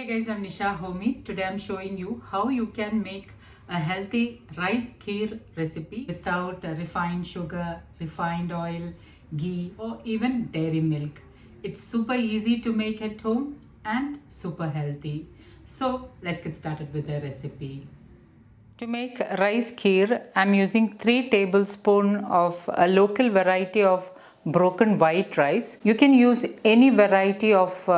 Guys, I'm Nisha Homi. Today I'm showing you how you can make a healthy rice kheer recipe without refined sugar, refined oil, ghee or even dairy milk. It's super easy to make at home and super healthy. So let's get started with the recipe. To make rice kheer, I'm using 3 tablespoons of a local variety of broken white rice. You can use any variety of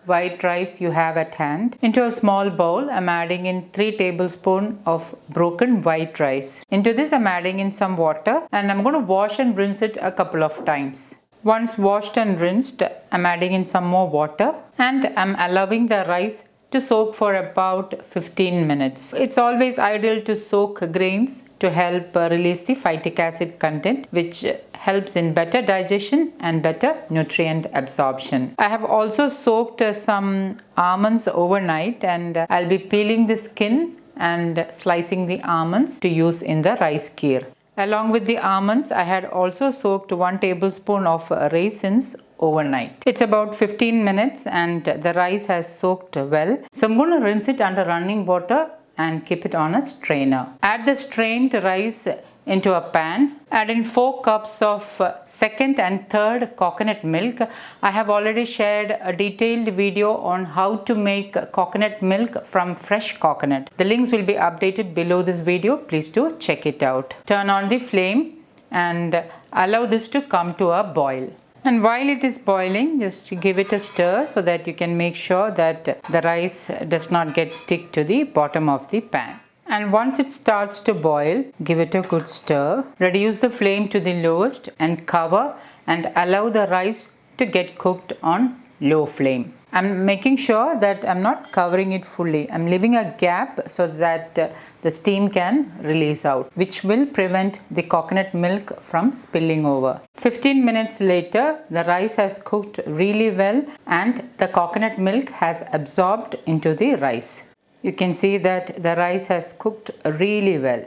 white rice you have at hand. Into a small bowl, I'm adding in 3 tablespoons of broken white rice. Into this, I'm adding in some water and I'm going to wash and rinse it a couple of times. Once washed and rinsed, I'm adding in some more water and I'm allowing the rice to soak for about 15 minutes. It's always ideal to soak grains to help release the phytic acid content, which helps in better digestion and better nutrient absorption. I have also soaked some almonds overnight and I'll be peeling the skin and slicing the almonds to use in the rice kheer. Along with the almonds, I had also soaked 1 tablespoon of raisins overnight. It's about 15 minutes and the rice has soaked well. So I'm going to rinse it under running water and keep it on a strainer. Add the strained rice into a pan. Add in 4 cups of second and third coconut milk. I have already shared a detailed video on how to make coconut milk from fresh coconut. The links will be updated below this video. Please do check it out. Turn on the flame and allow this to come to a boil. And while it is boiling, just give it a stir so that you can make sure that the rice does not get stick to the bottom of the pan. And once it starts to boil, give it a good stir. Reduce the flame to the lowest and cover and allow the rice to get cooked on low flame. I'm making sure that I'm not covering it fully. I'm leaving a gap so that the steam can release out, which will prevent the coconut milk from spilling over. 15 minutes later, the rice has cooked really well and the coconut milk has absorbed into the rice. You can see that the rice has cooked really well.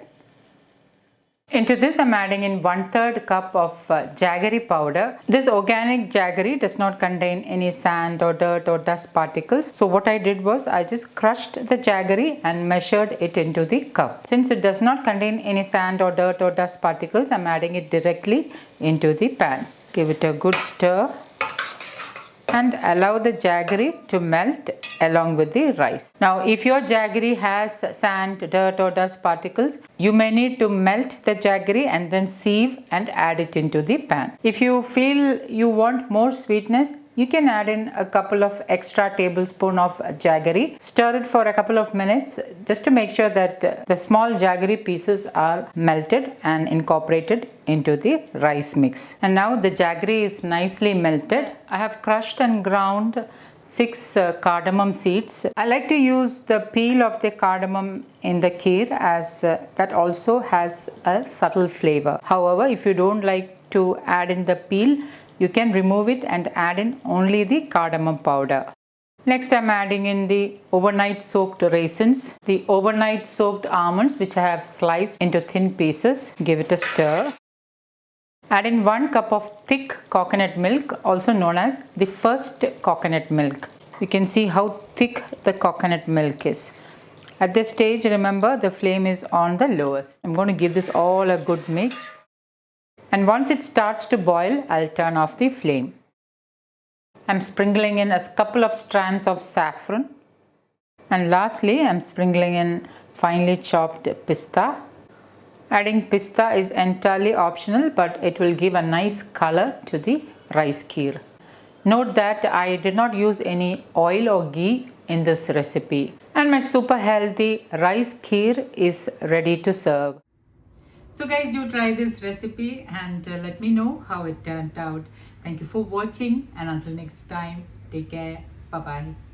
Into this, I'm adding in 1/3 cup of jaggery powder. This organic jaggery does not contain any sand or dirt or dust particles. So what I did was I just crushed the jaggery and measured it into the cup. Since it does not contain any sand or dirt or dust particles, I'm adding it directly into the pan. Give it a good stir and allow the jaggery to melt along with the rice. Now, if your jaggery has sand, dirt or dust particles, you may need to melt the jaggery and then sieve and add it into the pan. If you feel you want more sweetness, you can add in a couple of extra tablespoons of jaggery. Stir it for a couple of minutes just to make sure that the small jaggery pieces are melted and incorporated into the rice mix. And now the jaggery is nicely melted. I have crushed and ground 6 cardamom seeds. I like to use the peel of the cardamom in the kheer as that also has a subtle flavor. However, if you don't like to add in the peel, you can remove it and add in only the cardamom powder. Next, I'm adding in the overnight soaked raisins, the overnight soaked almonds which I have sliced into thin pieces. Give it a stir. Add in 1 cup of thick coconut milk, also known as the first coconut milk. You can see how thick the coconut milk is. At this stage, remember the flame is on the lowest. I'm going to give this all a good mix. And once it starts to boil, I'll turn off the flame. I'm sprinkling in a couple of strands of saffron. And lastly, I'm sprinkling in finely chopped pista. Adding pista is entirely optional, but it will give a nice color to the rice kheer. Note that I did not use any oil or ghee in this recipe. And my super healthy rice kheer is ready to serve. So guys, do try this recipe and let me know how it turned out. Thank you for watching and until next time, take care. Bye-bye.